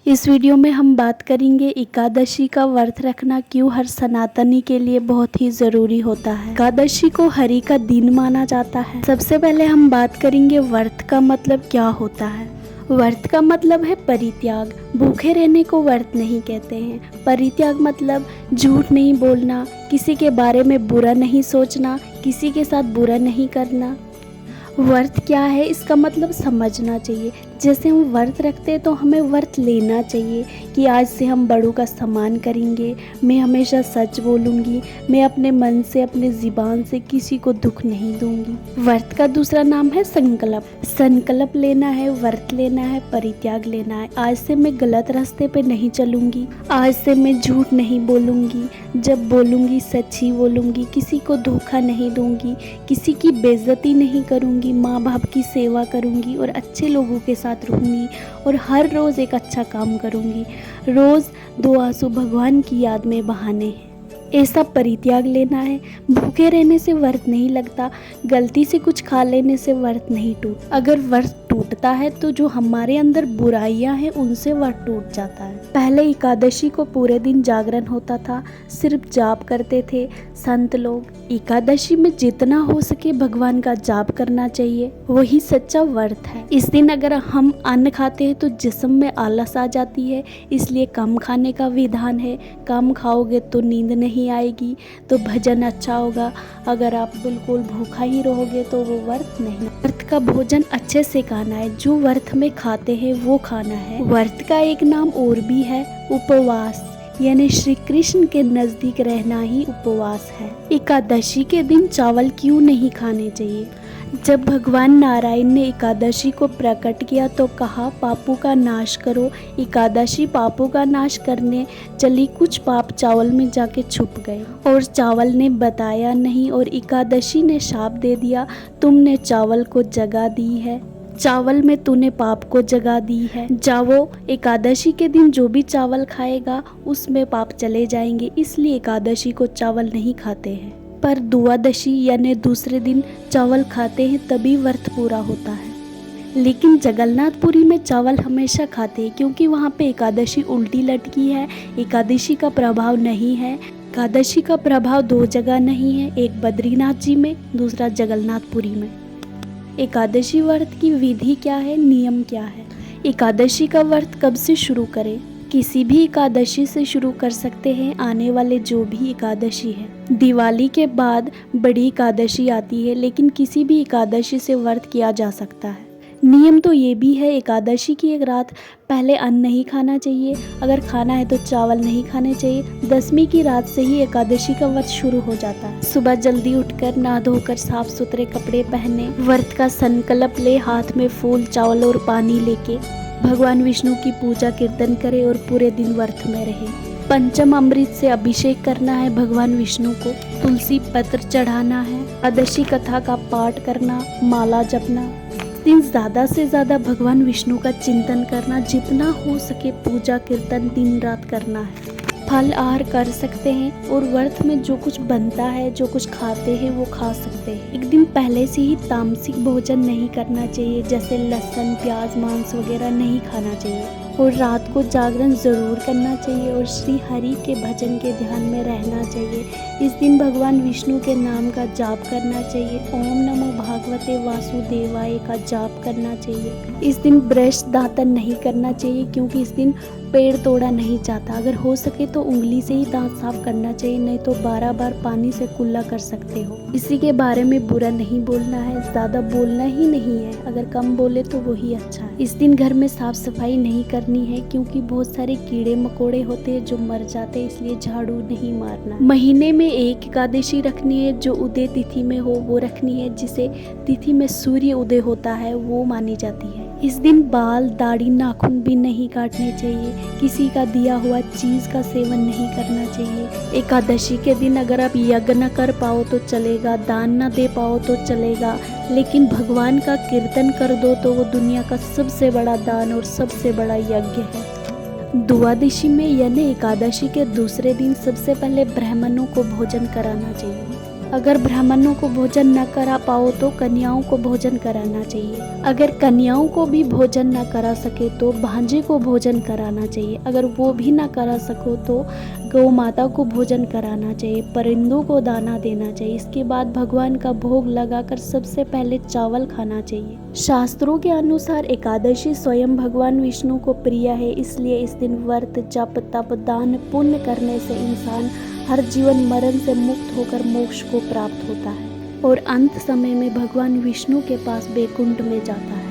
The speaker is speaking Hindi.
इस वीडियो में हम बात करेंगे एकादशी का व्रत रखना क्यों हर सनातनी के लिए बहुत ही जरूरी होता है। एकादशी को हरि का दिन माना जाता है। सबसे पहले हम बात करेंगे व्रत का मतलब क्या होता है। व्रत का मतलब है परित्याग। भूखे रहने को व्रत नहीं कहते हैं। परित्याग मतलब झूठ नहीं बोलना, किसी के बारे में बुरा नहीं सोचना, किसी के साथ बुरा नहीं करना। व्रत क्या है इसका मतलब समझना चाहिए। जैसे हम व्रत रखते हैं तो हमें व्रत लेना चाहिए कि आज से हम बड़ों का सम्मान करेंगे, मैं हमेशा सच बोलूँगी, मैं अपने मन से अपने ज़ुबान से किसी को दुख नहीं दूंगी। व्रत का दूसरा नाम है संकल्प। संकल्प लेना है, व्रत लेना है, परित्याग लेना है। आज से मैं गलत रास्ते पे नहीं चलूँगी, आज से मैं झूठ नहीं बोलूँगी, जब बोलूँगी सच ही बोलूँगी, किसी को धोखा नहीं दूंगी, किसी की बेइज्जती नहीं करूँगी, माँ बाप की सेवा करूँगी और अच्छे लोगों के साथ रहूँगी और हर रोज़ एक अच्छा काम करूँगी। रोज़ 2 आंसू भगवान की याद में बहाने हैं। ऐसा परित्याग लेना है। भूखे रहने से व्रत नहीं लगता, गलती से कुछ खा लेने से व्रत नहीं टूट। अगर व्रत टूटता है तो जो हमारे अंदर बुराइयां हैं उनसे व्रत टूट जाता है। पहले एकादशी को पूरे दिन जागरण होता था, सिर्फ जाप करते थे संत लोग। एकादशी में जितना हो सके भगवान का जाप करना चाहिए, वही सच्चा व्रत है। इस दिन अगर हम अन्न खाते हैं तो जिस्म में आलस आ जाती है, इसलिए कम खाने का विधान है। कम खाओगे तो नींद नहीं आएगी, तो भजन अच्छा होगा। अगर आप बिल्कुल भूखा ही रहोगे तो वो व्रत नहीं। व्रत का भोजन अच्छे से खाना है, जो व्रत में खाते हैं वो खाना है। व्रत का एक नाम और भी है, उपवास, यानी श्री कृष्ण के नजदीक रहना ही उपवास है। एकादशी के दिन चावल क्यों नहीं खाने चाहिए। जब भगवान नारायण ने एकादशी को प्रकट किया तो कहा पापों का नाश करो। एकादशी पापों का नाश करने चली, कुछ पाप चावल में जाके छुप गए और चावल ने बताया नहीं और एकादशी ने शाप दे दिया, तुमने चावल को जगा दी है, चावल में तूने पाप को जगा दी है। जाओ, एकादशी के दिन जो भी चावल खाएगा उसमें पाप चले जाएंगे, इसलिए एकादशी को चावल नहीं खाते हैं। पर द्वादशी यानी दूसरे दिन चावल खाते हैं, तभी व्रत पूरा होता है। लेकिन जगन्नाथपुरी में चावल हमेशा खाते हैं क्योंकि वहाँ पे एकादशी उल्टी लटकी है। एकादशी का प्रभाव नहीं है। एकादशी का प्रभाव 2 जगह नहीं है, एक बद्रीनाथ जी में, दूसरा जगन्नाथपुरी में। एकादशी व्रत की विधि क्या है, नियम क्या है। एकादशी का व्रत कब से शुरू करें। किसी भी एकादशी से शुरू कर सकते हैं, आने वाले जो भी एकादशी है। दिवाली के बाद बड़ी एकादशी आती है, लेकिन किसी भी एकादशी से व्रत किया जा सकता है। नियम तो ये भी है, एकादशी की एक रात पहले अन्न नहीं खाना चाहिए, अगर खाना है तो चावल नहीं खाने चाहिए। 10वीं की रात से ही एकादशी का व्रत शुरू हो जाता है। सुबह जल्दी उठकर नहा धोकर साफ सुथरे कपड़े पहने, व्रत का संकल्प ले, हाथ में फूल चावल और पानी लेके भगवान विष्णु की पूजा कीर्तन करे और पूरे दिन व्रत में रहे। पंचम अमृत से अभिषेक करना है भगवान विष्णु को, तुलसी पत्र चढ़ाना है, एकादशी कथा का पाठ करना, माला जपना। दिन ज़्यादा से ज़्यादा भगवान विष्णु का चिंतन करना, जितना हो सके पूजा कीर्तन दिन रात करना है। फल आहार कर सकते हैं और व्रत में जो कुछ बनता है, जो कुछ खाते हैं वो खा सकते हैं। एक दिन पहले से ही तामसिक भोजन नहीं करना चाहिए, जैसे लहसुन प्याज मांस वगैरह नहीं खाना चाहिए। और रात को जागरण ज़रूर करना चाहिए और श्री हरि के भजन के ध्यान में रहना चाहिए। इस दिन भगवान विष्णु के नाम का जाप करना चाहिए। ओम नमो भागवते वासुदेवाय का जाप करना चाहिए। इस दिन ब्रश दांतन नहीं करना चाहिए क्योंकि इस दिन पेड़ तोड़ा नहीं जाता। अगर हो सके तो उंगली से ही दांत साफ करना चाहिए, नहीं तो 12 बार पानी से कुल्ला कर सकते हो। किसी के बारे में बुरा नहीं बोलना है, ज़्यादा बोलना ही नहीं है, अगर कम बोले तो वही अच्छा है। इस दिन घर में साफ सफाई नहीं करनी है क्योंकि बहुत सारे कीड़े मकोड़े होते हैं जो मर जाते हैं, इसलिए झाड़ू नहीं मारना। महीने में एक एकादशी रखनी है, जो उदय तिथि में हो वो रखनी है, जिसे तिथि में सूर्य उदय होता है वो मानी जाती है। इस दिन बाल दाढ़ी नाखून भी नहीं काटने चाहिए, किसी का दिया हुआ चीज का सेवन नहीं करना चाहिए। एकादशी के दिन अगर आप यज्ञ न कर पाओ तो चलेगा, दान न दे पाओ तो चलेगा, लेकिन भगवान का कीर्तन कर दो तो वो दुनिया का सबसे बड़ा दान और सबसे बड़ा यज्ञ है। द्वादशी में यानी एकादशी के दूसरे दिन सबसे पहले ब्राह्मणों को भोजन कराना चाहिए। अगर ब्राह्मणों को भोजन न करा पाओ तो कन्याओं को भोजन कराना चाहिए। अगर कन्याओं को भी भोजन न करा सके तो भांजे को भोजन कराना चाहिए। अगर वो भी ना करा सको तो गौ माता को भोजन कराना चाहिए, परिंदों को दाना देना चाहिए। इसके बाद भगवान का भोग लगाकर सबसे पहले चावल खाना चाहिए। शास्त्रों के अनुसार एकादशी स्वयं भगवान विष्णु को प्रिय है, इसलिए इस दिन व्रत, जप, तप, दान, पुण्य करने से इंसान हर जीवन मरण से मुक्त होकर मोक्ष को प्राप्त होता है और अंत समय में भगवान विष्णु के पास बैकुंठ में जाता है।